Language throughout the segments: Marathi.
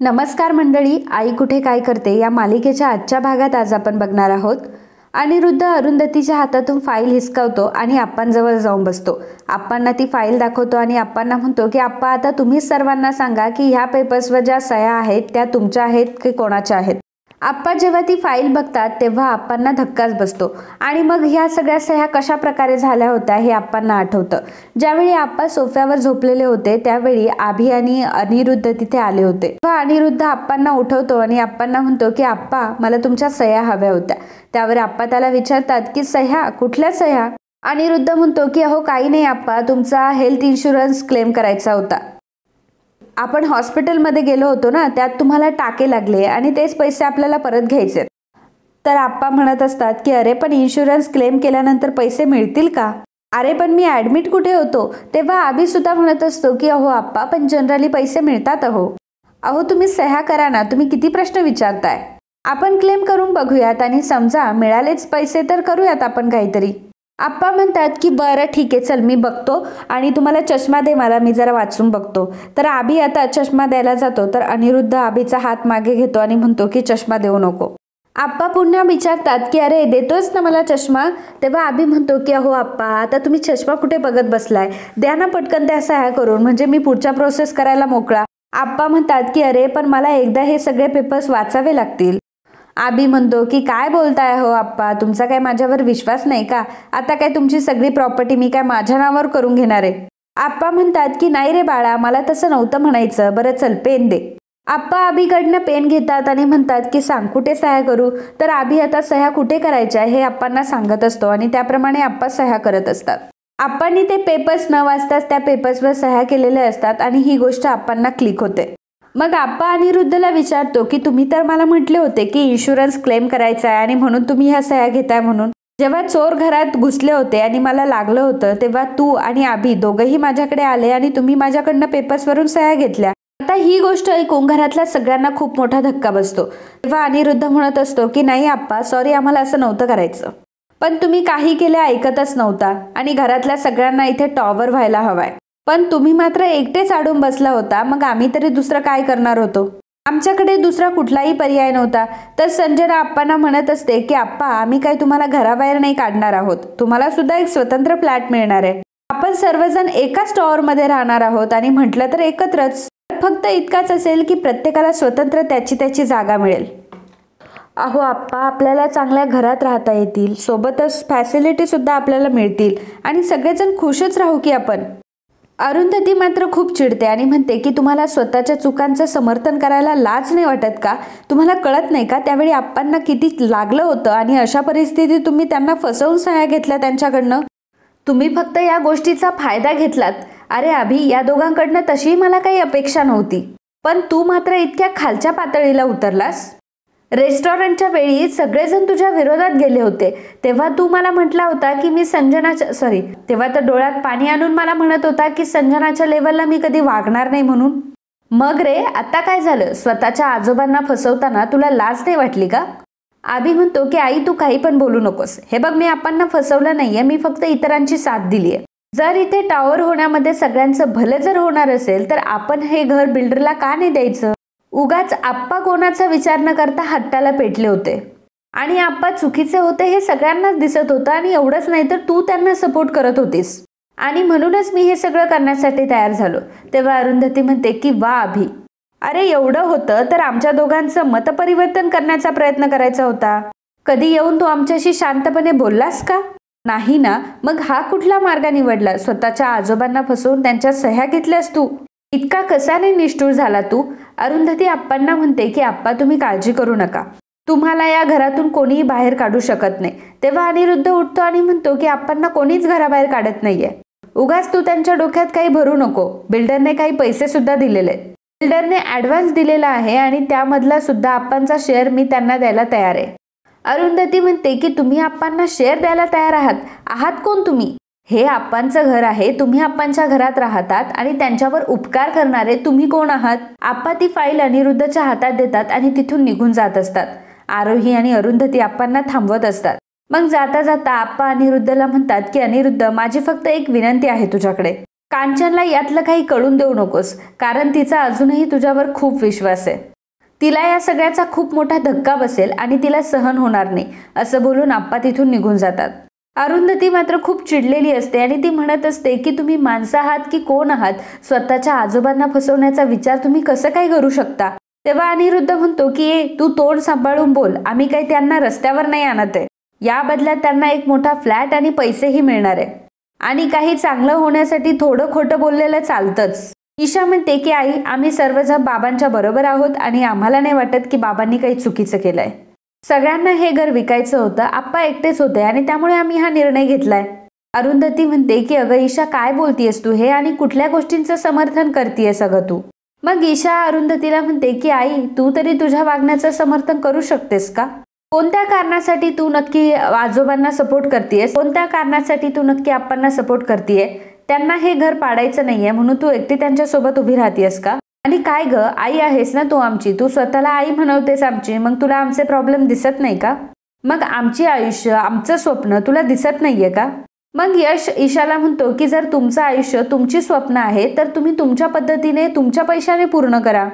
नमस्कार मंडळी, आई कुठे काय करते या मालिकेच्या आजच्या भागात आज आपण बघणार आहोत. अनिरुद्ध अरुंधतीच्या हातातून फाईल हिसकावतो आणि आप्पांजवळ जाऊन बसतो. आप्पांना ती फाईल दाखवतो आणि आप्पांना म्हणतो की आप्पा, आता तुम्हीच सर्वांना सांगा की ह्या पेपर्सवर ज्या सह्या आहेत त्या तुमच्या आहेत की कोणाच्या आहेत. आप्पा जेव्हा ती फाईल बघतात तेव्हा आप्पांना धक्काच बसतो आणि मग ह्या सगळ्या सह्या कशा प्रकारे झाल्या होत्या हे आप्पांना आठवतं. ज्यावेळी आप्पा सोफ्यावर झोपलेले होते त्यावेळी आभी आणि अनिरुद्ध तिथे आले होते. तेव्हा अनिरुद्ध आप्पांना उठवतो आणि आप्पांना म्हणतो की आप्पा, मला तुमच्या सह्या हव्या होत्या. त्यावर आप्पा त्याला विचारतात की सह्या, कुठल्या सह्या? अनिरुद्ध म्हणतो की अहो काही नाही आप्पा, तुमचा हेल्थ इन्शुरन्स क्लेम करायचा होता. आपण हॉस्पिटलमध्ये गेलो होतो ना, त्यात तुम्हाला टाके लागले आणि तेच पैसे आपल्याला परत घ्यायचे. तर आप्पा म्हणत असतात की अरे पण इन्शुरन्स क्लेम केल्यानंतर पैसे मिळतील का? अरे पण मी ॲडमिट कुठे होतो? तेव्हा आभी सुद्धा म्हणत असतो की अहो आप्पा, पण जनरली पैसे मिळतात. अहो तुम्ही सह्या करा ना, तुम्ही किती प्रश्न विचारताय. आपण क्लेम करून बघूयात आणि समजा मिळालेच पैसे तर करूयात आपण काहीतरी. आप्पा म्हणतात की बरं ठीक आहे, चल मी बघतो आणि तुम्हाला चष्मा दे, मला मी जरा वाचून बघतो. तर आभी आता चष्मा द्यायला जातो तर अनिरुद्ध आभीचा हात मागे घेतो आणि म्हणतो की चष्मा देऊ नको. आप्पा पुन्हा विचारतात की अरे देतोयस ना मला चष्मा? तेव्हा आभी म्हणतो की अहो आप्पा, आता तुम्ही चष्मा कुठे बघत बसलाय, द्या ना पटकन त्या सह्या करून, म्हणजे मी पुढच्या प्रोसेस करायला मोकळा. आप्पा म्हणतात की अरे पण मला एकदा हे सगळे पेपर्स वाचावे लागतील. आभी म्हणतो की काय बोलताय हो आप्पा, तुमचा काय माझ्यावर विश्वास नाही का? आता काय तुमची सगळी प्रॉपर्टी मी काय माझ्या नावावर करून घेणार आहे? आप्पा म्हणतात की नाही रे बाळा, मला तसं नव्हतं म्हणायचं, बरं चल पेन दे. आप्पा आभीकडनं पेन घेतात आणि म्हणतात की सांग कुठे सह्या करू. तर आभी आता सह्या कुठे करायच्या हे आप्पांना सांगत असतो आणि त्याप्रमाणे आप्पा सह्या करत असतात. आप्पांनी ते पेपर्स न वाचताच त्या पेपर्सवर सह्या केलेल्या असतात आणि ही गोष्ट आप्पांना क्लिक होते. मग आप्पा अनिरुद्धला विचारतो की तुम्ही तर मला म्हटले होते की इन्शुरन्स क्लेम करायचा आहे आणि म्हणून तुम्ही ह्या सह्या घेताय म्हणून. जेव्हा चोर घरात घुसले होते आणि मला लागलं होतं तेव्हा तू आणि आभी दोघंही माझ्याकडे आले आणि तुम्ही माझ्याकडनं पेपर्सवरून सह्या घेतल्या. आता ही गोष्ट ऐकून घरातल्या सगळ्यांना खूप मोठा धक्का बसतो. तेव्हा अनिरुद्ध म्हणत असतो की नाही आप्पा, सॉरी, आम्हाला असं नव्हतं करायचं. पण तुम्ही काही केले ऐकतच नव्हता आणि घरातल्या सगळ्यांना इथे टॉवर व्हायला हवाय. पण तुम्ही मात्र एकटेच अडून बसला होता, मग आम्ही तरी दुसरं काय करणार होतो? आमच्याकडे दुसरा कुठलाही पर्याय नव्हता. तर संजना आप्पांना म्हणत असते की आप्पा, आम्ही काय तुम्हाला घराबाहेर नाही काढणार आहोत, तुम्हाला सुद्धा एक स्वतंत्र फ्लॅट मिळणार आहे. आपण सर्वजण एकाच टॉवरमध्ये राहणार आहोत आणि म्हटलं तर एकत्रच. फक्त इतकाच असेल की प्रत्येकाला स्वतंत्र त्याची त्याची जागा मिळेल. अहो आप्पा, आपल्याला चांगल्या घरात राहता येतील, सोबतच फॅसिलिटी सुद्धा आपल्याला मिळतील आणि सगळेजण खुशच राहू की आपण. अरुंधती मात्र खूप चिडते आणि म्हणते की तुम्हाला स्वतःच्या चुकांचं समर्थन करायला लाज नाही वाटत का? तुम्हाला कळत नाही का त्यावेळी आप्पांना किती लागलं होतं आणि अशा परिस्थितीत तुम्ही त्यांना फसवून सह्या घेतल्या त्यांच्याकडनं? तुम्ही फक्त या गोष्टीचा फायदा घेतलात. अरे अभि, या दोघांकडनं तशी मला काही अपेक्षा नव्हती, पण तू मात्र इतक्या खालच्या पातळीला उतरलास. रेस्टॉरंटच्या वेळी सगळेजण तुझ्या विरोधात गेले होते तेव्हा तू मला म्हटला होता की मी तेव्हा तर डोळ्यात पाणी आणून मला म्हणत होता की संजनाच्या लेवलला मी कधी वागणार नाही म्हणून. मग रे, आता काय झालं? स्वतःच्या आजोबांना फसवताना तुला लाज नाही वाटली का? आभी म्हणतो की आई, तू काही पण बोलू नकोस. हे बघ, मी आप्पांना फसवलं नाहीये, मी फक्त इतरांची साथ दिलीये. जर इथे टॉवर होण्यामध्ये सगळ्यांचं भलं जर होणार असेल तर आपण हे घर बिल्डरला का नाही द्यायचं? उगाच आप्पा कोणाचा विचार न करता हट्टाला पेटले होते आणि आप्पा चुकीचे होते हे सगळ्यांनाच दिसत होतं आणि एवढंच नाही तर तू त्यांना सपोर्ट करत होतीस आणि म्हणूनच मी हे सगळं करण्यासाठी तयार झालो. तेव्हा अरुंधती म्हणते की वा अभि, अरे एवढं होतं तर आमच्या दोघांचं मतपरिवर्तन करण्याचा प्रयत्न करायचा होता. कधी येऊन तू आमच्याशी शांतपणे बोललास का? नाही ना. मग हा कुठला मार्ग निवडला? स्वतःच्या आजोबांना फसवून त्यांच्या सह्या घेतल्यास तू. इतका कसाने निष्ठुर झाला तू? अरुंधती आप्पांना म्हणते की आप्पा, तुम्ही काळजी करू नका, तुम्हाला या घरातून कोणीही बाहेर काढू शकत नाही. तेव्हा अनिरुद्ध उठतो आणि म्हणतो की आप्पांना कोणीच घराबाहेर काढत नाहीये. उगाच तू त्यांच्या डोक्यात काही भरू नको. बिल्डरने काही पैसे सुद्धा दिलेले, बिल्डरने ॲडव्हान्स दिलेला आहे आणि त्यामधला सुद्धा आप्पांचा शेअर मी त्यांना द्यायला तयार आहे. अरुंधती म्हणते की तुम्ही आप्पांना शेअर द्यायला तयार आहात कोण तुम्ही? हे आप्पांचं घर आहे, तुम्ही आप्पांच्या घरात राहतात आणि त्यांच्यावर उपकार करणारे तुम्ही कोण आहात? आप्पा ती फाईल अनिरुद्धच्या हातात देतात आणि तिथून निघून जात असतात. आरोही आणि अरुंधती आप्पांना थांबवत असतात. मग जाता जाता आप्पा अनिरुद्धला म्हणतात की अनिरुद्ध, माझी फक्त एक विनंती आहे तुझ्याकडे. कांचनला यातलं काही कळून देऊ नकोस, कारण तिचा अजूनही तुझ्यावर खूप विश्वास आहे. तिला या सगळ्याचा खूप मोठा धक्का बसेल आणि तिला सहन होणार नाही असं बोलून आप्पा तिथून निघून जातात. अरुंधती मात्र खूप चिडलेली असते आणि ती म्हणत असते की तुम्ही माणसं आहात की कोण आहात, स्वतःच्या आजोबांना फसवण्याचा विचार तुम्ही कसं काय करू शकता. तेव्हा अनिरुद्ध म्हणतो की तू तोंड सांभाळून बोल, आम्ही काही त्यांना रस्त्यावर नाही आणत आहे. या बदल्यात त्यांना एक मोठा फ्लॅट आणि पैसेही मिळणार आहे आणि काही चांगलं होण्यासाठी थोडं खोटं बोललेलं चालतंच. ईशा म्हणते की आई, आम्ही सर्वजण बाबांच्या बरोबर आहोत आणि आम्हाला नाही वाटत की बाबांनी काही चुकीचं केलंय. सगळ्यांना हे घर विकायचं होतं, आप्पा एकटेच होते आणि त्यामुळे आम्ही हा निर्णय घेतलाय. अरुंधती म्हणते की अगं ईशा, काय बोलतीयस तू हे आणि कुठल्या गोष्टींचं समर्थन करतीयस अगं तू. मग ईशा अरुंधतीला म्हणते की आई, तू तरी तुझ्या वागण्याचं समर्थन करू शकतेस का? कोणत्या कारणासाठी तू नक्की आजोबांना सपोर्ट करतेयस, कोणत्या कारणासाठी तू नक्की आप्पांना सपोर्ट करतेय? त्यांना हे घर पाडायचं नाहीये म्हणून तू एकटी त्यांच्यासोबत उभी राहतेस का? आणि काय ग, आई आहेस ना तू आमची, तू स्वतःला आई म्हणवतेस आमची, मग तुला आमचे प्रॉब्लेम दिसत नाही का? मग आमची आयुष्य, आमचं स्वप्न तुला दिसत नाहीये का? मग यश ईशाला म्हणतो की जर तुमचं आयुष्य, तुमची स्वप्न आहे तर तुम्ही तुमच्या पद्धतीने, तुमच्या पैशाने पूर्ण करा.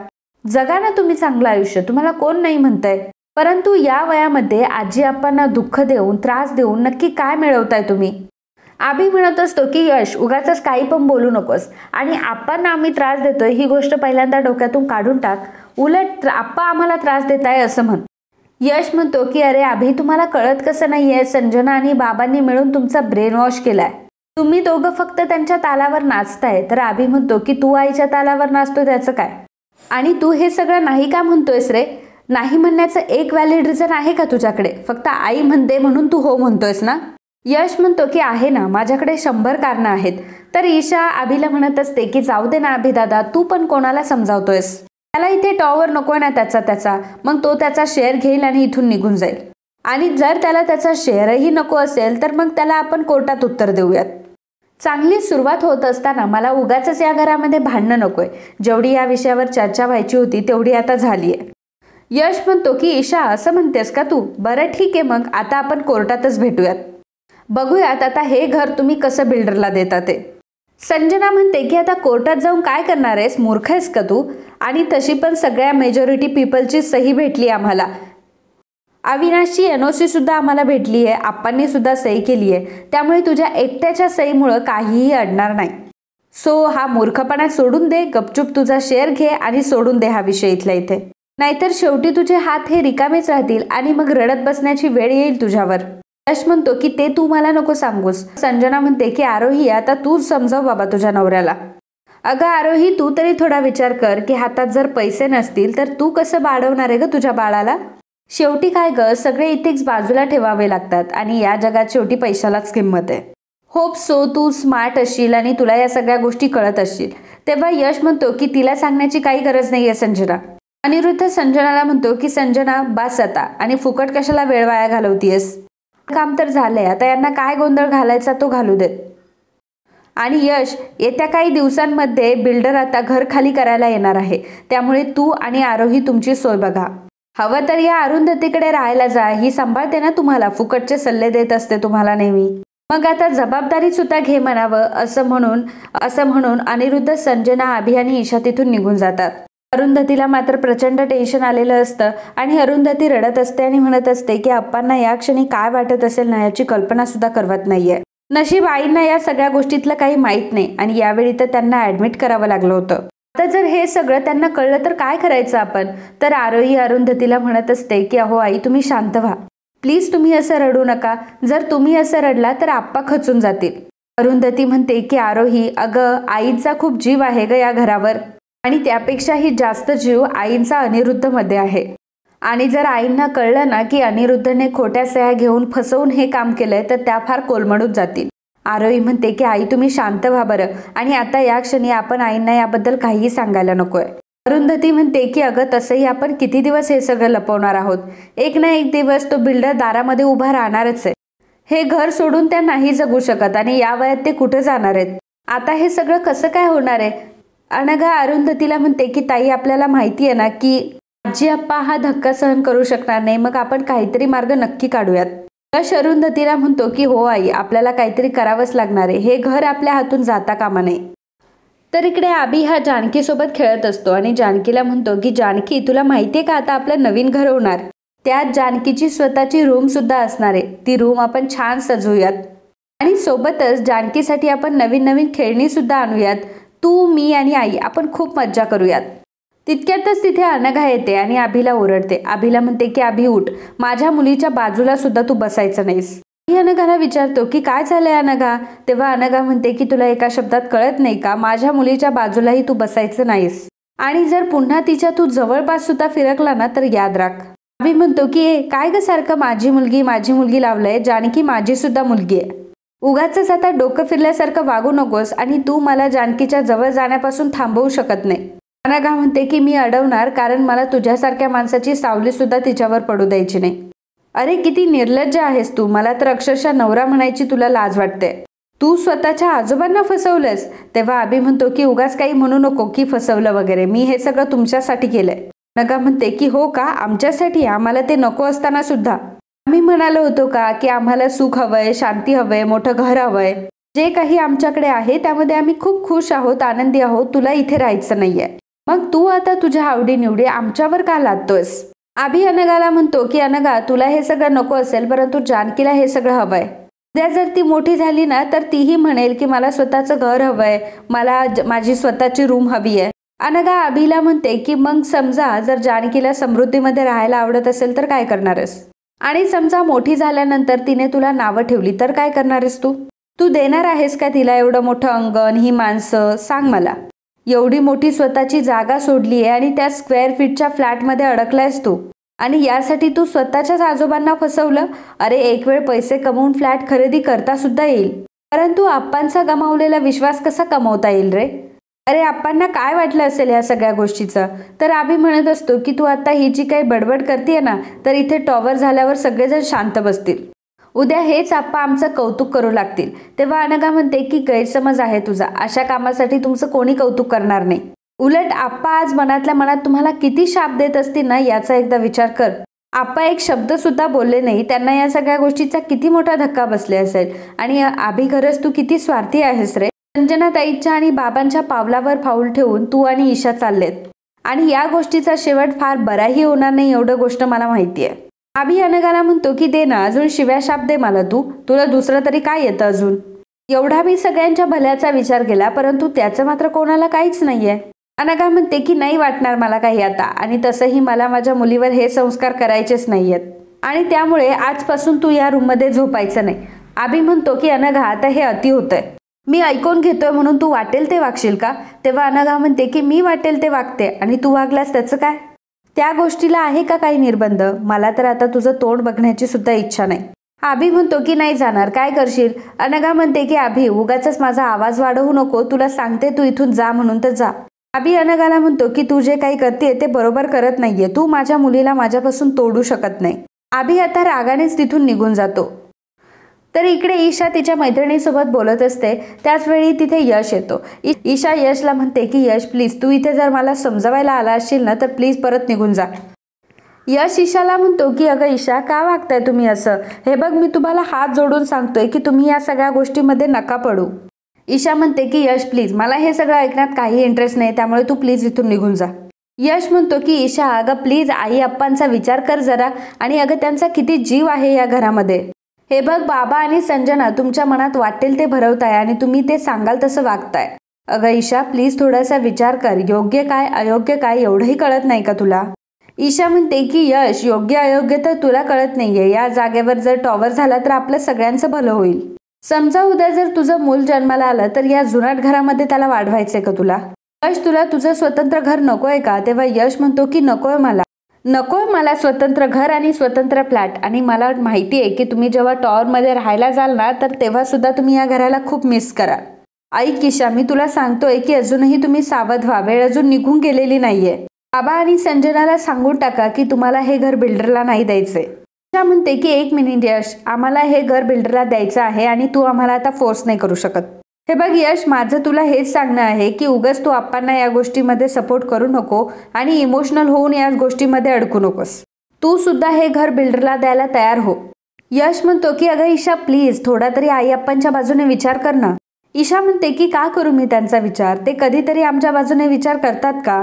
जगा ना तुम्ही चांगलं आयुष्य, तुम्हाला कोण नाही म्हणतंय. परंतु या वयामध्ये आजी आप्पांना दुःख देऊन, त्रास देऊन नक्की काय मिळवताय तुम्ही? आभी म्हणत असतो की यश, उगाच काही पण बोलू नकोस आणि आप्पांना आम्ही त्रास देतोय ही गोष्ट पहिल्यांदा डोक्यातून काढून टाक, उलट आप्पा आम्हाला त्रास देताय असं म्हण. यश म्हणतो की अरे आभी, तुम्हाला कळत कसं नाहीये, संजना आणि बाबांनी मिळून तुमचा ब्रेन वॉश केलाय, तुम्ही दोघं फक्त त्यांच्या तालावर नाचताय. तर आभी म्हणतो की तू आईच्या तालावर नाचतो त्याचं काय, आणि तू हे सगळं नाही का म्हणतोयस रे? नाही म्हणण्याचं एक व्हॅलिड रिझन आहे का तुझ्याकडे? फक्त आई म्हणते म्हणून तू हो म्हणतोयस ना? यश म्हणतो की आहे ना, माझ्याकडे 100 कारणं आहेत. तर ईशा आभीला म्हणत असते की जाऊ दे ना आभी दादा, तू पण कोणाला समजावतोयस? त्याला इथे टॉवर नको ना त्याचा, मग तो त्याचा शेअर घेईल आणि इथून निघून जाईल. आणि जर त्याला त्याचा शेअरही नको असेल तर मग त्याला आपण कोर्टात उत्तर देऊयात. चांगली सुरुवात होत असताना मला उगाचच या घरामध्ये भांडणं नकोय. जेवढी या विषयावर चर्चा व्हायची होती तेवढी आता झालीये. यश म्हणतो की ईशा, असं म्हणतेस का तू? बरं ठीक आहे, मग आता आपण कोर्टातच भेटूयात, बघूयात आता हे घर तुम्ही कसं बिल्डरला देता ते. संजना म्हणते की आता कोर्टात जाऊन काय करणार आहेस, मूर्ख आहेस का तू? आणि तशी पण सगळ्या मेजॉरिटी पीपलची सही भेटली आम्हाला, अविनाशची एनओसी सुद्धा आम्हाला भेटली आहे, आप्पांनी सुद्धा सही केली आहे, त्यामुळे तुझ्या एकट्याच्या सहीमुळं काहीही अडणार नाही. सो हा मूर्खपणा सोडून दे, गपचूप तुझा शेअर घे आणि सोडून दे हा विषय इथल्या इथे, नाहीतर शेवटी तुझे हात हे रिकामेच राहतील आणि मग रडत बसण्याची वेळ येईल तुझ्यावर. यश म्हणतो की ते तू मला नको सांगूस. संजना म्हणते की आरोही, आता तूच समजाव बाबा तुझ्या नवऱ्याला. अगं आरोही, तू तरी थोडा विचार कर की हातात जर पैसे नसतील तर तू कसं बाळवणार आहे ग तुझ्या बाळाला? शेवटी काय ग, सगळे इथिक्स बाजूला ठेवावे लागतात आणि या जगात शेवटी पैशालाच किंमत आहे. होप सो तू स्मार्ट असशील आणि तुला या सगळ्या गोष्टी कळत असतील. तेव्हा यश म्हणतो की तिला सांगण्याची काही गरज नाहीये संजना. अनिरुद्ध संजनाला म्हणतो की संजना, बास आता, आणि फुकट कशाला वेळ वाया घालवतीयस? काम तर झालंय, आता यांना काय गोंधळ घालायचा तो घालू देत. आणि यश, येत्या काही दिवसांमध्ये बिल्डर आता घर खाली करायला येणार आहे, त्यामुळे तू आणि आरोही तुमची सोय बघा. हवं तर या अरुंधतीकडे राहायला जा, ही सांभाळते ना तुम्हाला, फुकटचे सल्ले देत असते तुम्हाला नेहमी. मग आता जबाबदारी सुद्धा घे म्हणावं. असं म्हणून अनिरुद्ध, संजना, आभी आणि ईशा तिथून निघून जातात. अरुंधतीला मात्र प्रचंड टेन्शन आलेलं असतं आणि अरुंधती रडत असते आणि म्हणत असते की अप्पांना या क्षणी काय वाटत असेल ना याची कल्पना सुद्धा करवत नाहीये. नशीब आईंना या सगळ्या गोष्टीतलं काही माहीत नाही आणि यावेळी तर त्यांना ऍडमिट करावं लागलं होतं. आता जर हे सगळं त्यांना कळलं तर काय करायचं आपण? तर आरोही अरुंधतीला म्हणत असते की अहो आई, तुम्ही शांत व्हा प्लीज, तुम्ही असं रडू नका. जर तुम्ही असं रडला तर आप्पा खचून जातील. अरुंधती म्हणते की आरोही, अगं आईचा खूप जीव आहे ग या घरावर, आणि त्यापेक्षाही जास्त जीव आईंचा अनिरुद्ध मध्ये आहे. आणि जर आईंना कळलं ना की अनिरुद्धने खोट्या सह्या घेऊन फसवून हे काम केलंय तर त्या फार कोलमडून जातील. आरोही म्हणते की आई, तुम्ही शांत व्हा बरं, आणि आता या क्षणी आपण आईंना याबद्दल काहीही सांगायला नकोय. अरुंधती म्हणते की अगं तसंही आपण किती दिवस हे सगळं लपवणार आहोत? एक ना एक दिवस तो बिल्डर दारामध्ये उभा राहणारच आहे. हे घर सोडून त्या नाही जगू शकत आणि या वयात ते कुठे जाणार आहेत? आता हे सगळं कसं काय होणार आहे? अनघा अरुंधतीला म्हणते की ताई, आपल्याला माहिती आहे ना की आजी आप्पा हा धक्का सहन करू शकणार नाही, मग आपण काहीतरी मार्ग नक्की काढूयात. यश अरुंधतीला म्हणतो की हो आई, आपल्याला काहीतरी करावंच लागणार आहे, हे घर आपल्या हातून जाता कामा नये. तर इकडे आबी हा जानकीसोबत खेळत असतो आणि जानकीला म्हणतो की जानकी, तुला माहितीये का आता आपलं नवीन घर होणार, त्यात जानकीची स्वतःची रूम सुद्धा असणार आहे. ती रूम आपण छान सजवूयात आणि सोबतच जानकीसाठी आपण नवीन नवीन खेळणी सुद्धा आणूयात. तू, मी आणि आई आपण खूप मज्जा करूयात. तितक्यातच तिथे अनघा येते आणि अभिला ओरडते. अभिला म्हणते की अभि उठ, माझ्या मुलीच्या बाजूला सुद्धा तू बसायचं नाहीस. अनघाला विचारतो की काय झालंय अनघा. तेव्हा अनघा म्हणते की तुला एका शब्दात कळत नाही का, माझ्या मुलीच्या बाजूलाही तू बसायचं नाहीस आणि जर पुन्हा तिच्या तू जवळपास सुद्धा फिरकला ना तर याद राख. अभि म्हणतो की काय ग सारखं माझी मुलगी लावलंय, जानकी माझी सुद्धा मुलगी आहे. उगाच आता डोकं फिरल्यासारखं वागू नकोस आणि तू मला जानकीच्या जवळ जाण्यापासून थांबवू शकत नाही. अनघा म्हणते की मी अडवणार, कारण मला तुझ्यासारख्या माणसाची सावली सुद्धा तिच्यावर पडू द्यायची नाही. अरे किती निर्लज्ज आहेस तू, मला तर अक्षरशः नवरा म्हणायची तुला लाज वाटते. तू स्वतःच्या आजोबांना फसवलंस. तेव्हा अभि म्हणतो की उगाच काही म्हणू नको की फसवलं वगैरे, मी हे सगळं तुमच्यासाठी केलंय. अनघा म्हणते की हो का, आमच्यासाठी? आम्हाला ते नको असताना सुद्धा आम्ही म्हणालो होतो का की आम्हाला सुख हवंय, शांती हवंय, मोठं घर हवंय. जे काही आमच्याकडे आहे त्यामध्ये आम्ही खूप खुश आहोत, आनंदी आहोत. तुला इथे राहायचं नाहीये. मग तू आता तुझ्या आवडीनिवडी आमच्यावर का लादतोयस? अभि अनघाला म्हणतो की अनघा, तुला हे सगळं नको असेल, परंतु जानकीला हे सगळं हवंय. उद्या जर ती मोठी झाली ना तर तीही म्हणेल की मला स्वतःचं घर हवंय, मला माझी स्वतःची रूम हवी आहे. अनघा अभिला म्हणते की मग समजा जर जानकीला समृद्धीमध्ये राहायला आवडत असेल तर काय करणारस? आणि समजा मोठी झाल्यानंतर तिने तुला नावं ठेवली तर काय करणारेस तू? तू देणार आहेस का तिला एवढं मोठं अंगण, ही माणसं? सांग मला. एवढी मोठी स्वतःची जागा सोडली आहे आणि त्या स्क्वेअर फीटच्या फ्लॅटमध्ये अडकलायस तू, आणि यासाठी तू स्वतःच्याच आजोबांना फसवलं. अरे एक वेळ पैसे कमवून फ्लॅट खरेदी करता सुद्धा येईल, परंतु आप्पांचा गमावलेला विश्वास कसा कमवता येईल रे? अरे आप्पांना काय वाटलं असेल या सगळ्या गोष्टीचं? तर आम्ही म्हणत असतो की तू आता ही जी काही बडबड करतेय ना, तर इथे टॉवर झाल्यावर सगळेजण शांत बसतील. उद्या हेच आप्पा आमचं कौतुक करू लागतील. तेव्हा अनघा म्हणते की गैरसमज आहे तुझा, अशा कामासाठी तुमचं कोणी कौतुक करणार नाही. उलट आप्पा आज मनातल्या मनात तुम्हाला किती शाप देत असतील ना, याचा एकदा विचार कर. आप्पा एक शब्द सुद्धा बोलले नाही, त्यांना या सगळ्या गोष्टीचा किती मोठा धक्का बसले असेल. आणि अभि खरंच तू किती स्वार्थी आहेस रे. संजना ताईच्या आणि बाबांच्या पावलावर पाऊल ठेवून तू आणि ईशा चाललेत, आणि या गोष्टीचा शेवट फार बराही होणार नाही एवढं गोष्ट मला माहितीये. अभि अनघाला म्हणतो की दे ना अजून शिव्या शाप दे मला, तुला दुसरं तरी काय येतं अजून? एवढा मी सगळ्यांच्या भल्याचा विचार केला, परंतु त्याचं मात्र कोणाला काहीच नाहीये. अनघा म्हणते की नाही वाटणार मला काही आता, आणि तसंही मला माझ्या मुलीवर हे संस्कार करायचेच नाहीयेत, आणि त्यामुळे आजपासून तू या रूममध्ये झोपायचं नाही. अभि म्हणतो की अनघा आता हे अति होतंय, मी ऐकून घेतोय म्हणून तू वाटेल ते वागशील का? तेव्हा अनघा म्हणते की मी वाटेल ते वागते, आणि तू वागलास त्याचं काय? त्या गोष्टीला आहे का काही निर्बंध? मला तर आता तुझं तोंड बघण्याची सुद्धा इच्छा नाही. अभि म्हणतो की नाही जाणार, काय करशील? अनघा म्हणते की अभि उगाच माझा आवाज वाढवू नको, तुला सांगते तू इथून जा म्हणून तर जा. अभि अनघाला म्हणतो की तू जे काही करते ते बरोबर करत नाहीये, तू माझ्या मुलीला माझ्यापासून तोडू शकत नाही. अभि आता रागानेच तिथून निघून जातो. तर इकडे ईशा तिच्या मैत्रिणीसोबत बोलत असते, त्याच वेळी तिथे यश येतो. ईशा यशला म्हणते की यश प्लीज तू इथे जर मला समजवायला आला असशील ना तर प्लीज परत निघून जा. यश ईशाला म्हणतो की अगं ईशा का वागताय तुम्ही असं? हे बघ मी तुम्हाला हात जोडून सांगतोय की तुम्ही या सगळ्या गोष्टीमध्ये नका पडू. ईशा म्हणते की यश प्लीज मला हे सगळं ऐकण्यात काही इंटरेस्ट नाही, त्यामुळे तू प्लीज इथून निघून जा. यश म्हणतो की ईशा अगं प्लीज आई अप्पांचा विचार कर जरा, आणि अगं त्यांचा किती जीव आहे या घरामध्ये. हे बघ बाबा आणि संजना तुमच्या मनात वाटेल ते भरवताय आणि तुम्ही ते सांगाल तसं वागताय. अगं ईशा प्लीज थोडासा विचार कर, योग्य काय अयोग्य काय एवढंही कळत नाही का तुला? ईशा म्हणते की यश योग्य अयोग्य तर तुला कळत नाहीये, या जागेवर जर टॉवर झाला तर आपलं सगळ्यांचं भलं होईल. समजा उद्या जर तुझं मूल जन्माला आलं तर या जुनाट घरामध्ये त्याला वाढवायचंय का तुला? यश तुला तुझं स्वतंत्र घर नकोय का? तेव्हा यश म्हणतो की नकोय मला स्वतंत्र घर आणि स्वतंत्र फ्लॅट, आणि मला माहिती आहे की तुम्ही जेव्हा टॉवरमध्ये राहायला जाल ना तर तेव्हा सुद्धा तुम्ही या घराला खूप मिस कराल. ऐक ईशा मी तुला सांगतोय की अजूनही तुम्ही सावध व्हा, वेळ अजून निघून गेलेली नाहीये. बाबा आणि संजनाला सांगून टाका की तुम्हाला हे घर बिल्डरला नाही द्यायचंय. ईशा म्हणते की एक मिनिट यश, आम्हाला हे घर बिल्डरला द्यायचं आहे आणि तू आम्हाला आता फोर्स नाही करू शकत. हे बघ यश, माझं तुला हेच सांगणं आहे की उगाच तू आप्पांना या गोष्टीमध्ये सपोर्ट करू नको आणि इमोशनल होऊन या गोष्टीमध्ये अडकू नकोस. तू सुद्धा हे घर बिल्डरला द्यायला तयार हो. यश म्हणतो की अगं ईशा प्लीज थोडा तरी आई अप्पांच्या बाजूने विचार कर ना. ईशा म्हणते की का करू मी त्यांचा विचार, ते कधीतरी आमच्या बाजूने विचार करतात का?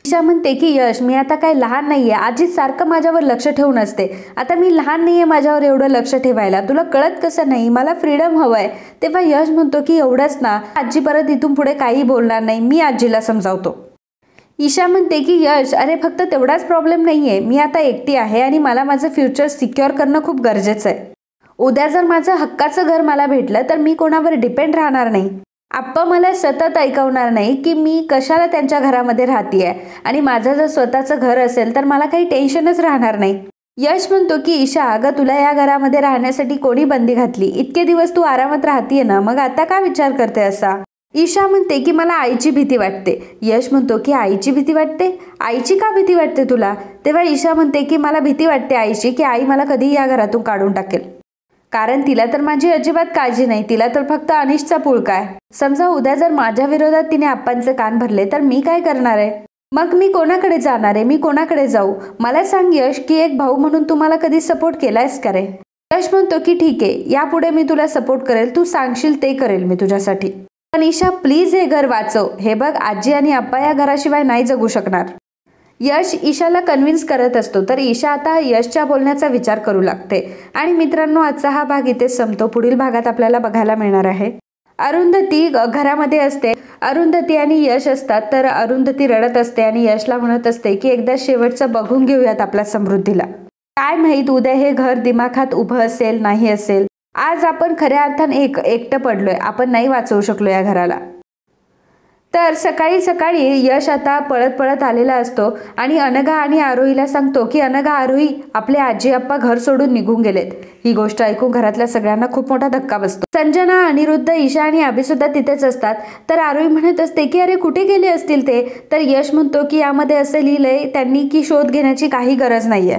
ईशा म्हणते की यश, मी आता काही लहान नाहीये, आजी सारखं माझ्यावर लक्ष ठेवून असते, आता मी लहान नाहीये माझ्यावर एवढं लक्ष ठेवायला, तुला कळत कसं नाही, मला फ्रीडम हवंय. तेव्हा यश म्हणतो की एवढंच ना, आजी परत इथून पुढे काही बोलणार नाही, मी आजीला समजावतो. ईशा म्हणते की यश, अरे फक्त तेवढाच प्रॉब्लेम नाहीये, मी आता एकटी आहे आणि मला माझं फ्युचर सिक्युअर करणं खूप गरजेचं आहे. उद्या जर माझं हक्काचं घर मला भेटलं तर मी कोणावर डिपेंड राहणार नाही. आप्पा मला सतत ऐकवणार नाही की मी कशाला त्यांच्या घरामध्ये राहतीये, आणि माझं जर स्वतःचं घर असेल तर मला काही टेन्शनच राहणार नाही. यश म्हणतो की ईशा, अगं तुला या घरामध्ये राहण्यासाठी कोणी बंदी घातली, इतके दिवस तू आरामात राहतीये ना, मग आता का विचार करते असा? ईशा म्हणते की मला आईची भीती वाटते. यश म्हणतो की आईची भीती वाटते, आईची का भीती वाटते तुला? तेव्हा ईशा म्हणते की मला भीती वाटते आईची, की आई मला कधी या घरातून काढून टाकेल, कारण तिला तर माझी अजिबात काळजी नाही, तिला तर फक्त अनिशचा पुळका आहे. समजा उद्या जर माझ्या विरोधात तिने आप्पांचे कान भरले तर मी काय करणार आहे? मग मी कोणाकडे जाणार आहे, मी कोणाकडे जाऊ? मला सांग यश, की एक भाऊ म्हणून तू मला कधी सपोर्ट केलायस का रे? यश म्हणतो की ठीक आहे, यापुढे मी तुला सपोर्ट करेल, तू सांगशील ते करेल मी तुझ्यासाठी. पण ईशा प्लीज हे घर वाचव, हे बघ आजी आणि आप्पा या घराशिवाय नाही जगू शकणार. यश ईशाला कन्व्हिन्स करत असतो, तर ईशा आता यशच्या बोलण्याचा विचार करू लागते. आणि मित्रांनो, आजचा हा भाग इथेच संपतो. पुढील भागात आपल्याला बघायला मिळणार आहे अरुंधती घरामध्ये असते, अरुंधती आणि यश असतात. तर अरुंधती रडत असते आणि यशला म्हणत असते की एकदा शेवटचं बघून घेऊयात आपल्या समृद्धीला, काय माहित उद्या हे घर दिमाखात उभं असेल नाही असेल. आज आपण खऱ्या अर्थाने एकटं पडलोय, आपण नाही वाचवू शकलो या घराला. तर सकाळी सकाळी यश आता पळत पळत आलेला असतो आणि अनघा आणि आरोहीला सांगतो की अनघा, आरोही, आपले आजी आप्पा घर सोडून निघून गेलेत. ही गोष्ट ऐकून घरातल्या सगळ्यांना खूप मोठा धक्का बसतो. संजना, अनिरुद्ध, ईशा आणि अभि सुद्धा तिथेच असतात. तर आरोही म्हणत असते की अरे कुठे गेले असतील ते? तर यश म्हणतो की यामध्ये असं लिहिलंय त्यांनी की शोध घेण्याची काही गरज नाहीये,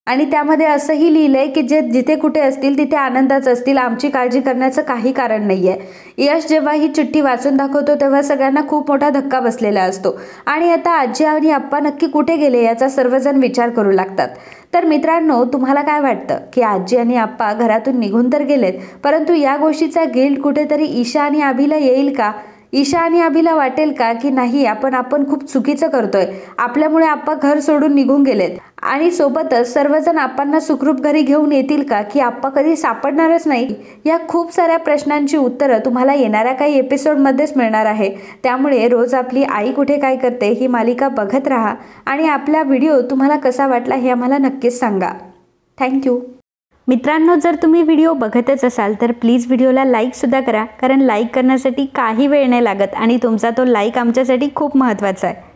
आणि त्यामध्ये असंही लिहिलंय की जे जिथे कुठे असतील तिथे आनंदाच असतील, आमची काळजी करण्याचं काही कारण नाहीये. यश जेव्हा ही चिठ्ठी वाचून दाखवतो तेव्हा सगळ्यांना खूप मोठा धक्का बसलेला असतो, आणि आता आजी आणि आप्पा नक्की कुठे गेले याचा सर्वजण विचार करू लागतात. तर मित्रांनो, तुम्हाला काय वाटतं की आजी आणि आप्पा घरातून निघून तर गेलेत, परंतु या गोष्टीचा गिल्ट कुठेतरी ईशा आणि अभिला येईल का? ईशा आणि अभिला वाटेल का की नाही, आपण खूप चुकीचं करतोय, आपल्यामुळे आप्पा घर सोडून निघून गेलेत, आणि सोबतच सर्वजण आप्पांना सुखरूप घरी घेऊन येतील का, की आप्पा कधी सापडणारच नाही? या खूप साऱ्या प्रश्नांची उत्तरं तुम्हाला येणाऱ्या काही एपिसोडमध्येच मिळणार आहे. त्यामुळे रोज आपली आई कुठे काय करते ही मालिका बघत राहा, आणि आपला व्हिडिओ तुम्हाला कसा वाटला हे आम्हाला नक्कीच सांगा. थँक्यू. मित्रांनो, जर तुम्ही व्हिडिओ बघतच असाल तर प्लीज व्हिडिओला लाईकसुद्धा करा, कारण लाईक करण्यासाठी काही वेळ नाही लागत आणि तुमचा तो लाईक आमच्यासाठी खूप महत्त्वाचा आहे.